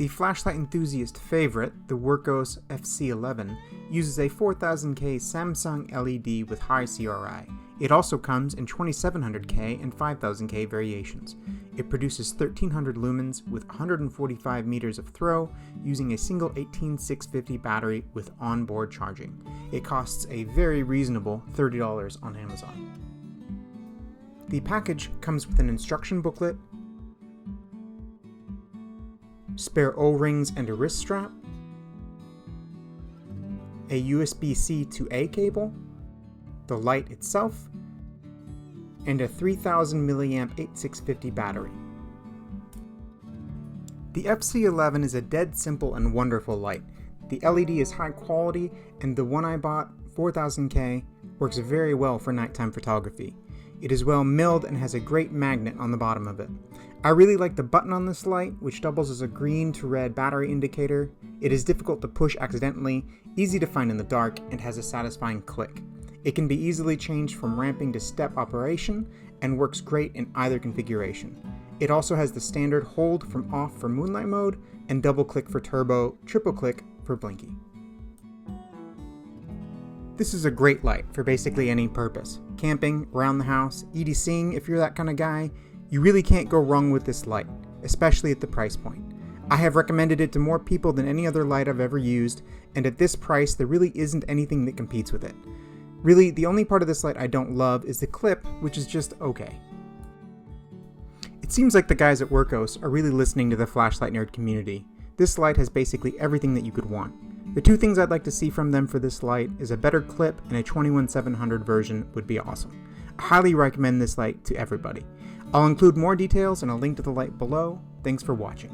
The flashlight enthusiast favorite, the Wurkkos FC11, uses a 4000K Samsung LED with high CRI. It also comes in 2700K and 5000K variations. It produces 1300 lumens with 145 meters of throw using a single 18650 battery with onboard charging. It costs a very reasonable $30 on Amazon. The package comes with an instruction booklet, spare O-rings and a wrist strap, a USB-C to A cable, the light itself, and a 3000 mAh 8650 battery. The FC11 is a dead simple and wonderful light. The LED is high quality, and the one I bought, 4000K, works very well for nighttime photography. It is well milled and has a great magnet on the bottom of it. I really like the button on this light, which doubles as a green to red battery indicator. It is difficult to push accidentally, easy to find in the dark, and has a satisfying click. It can be easily changed from ramping to step operation and works great in either configuration. It also has the standard hold from off for moonlight mode and double click for turbo, triple click for blinky. This is a great light for basically any purpose. Camping, around the house, EDCing if you're that kind of guy. You really can't go wrong with this light, especially at the price point. I have recommended it to more people than any other light I've ever used, and at this price there really isn't anything that competes with it. Really, the only part of this light I don't love is the clip, which is just okay. It seems like the guys at Wurkkos are really listening to the flashlight nerd community. This light has basically everything that you could want. The two things I'd like to see from them for this light is a better clip, and a 21700 version would be awesome. I highly recommend this light to everybody. I'll include more details and a link to the light below. Thanks for watching.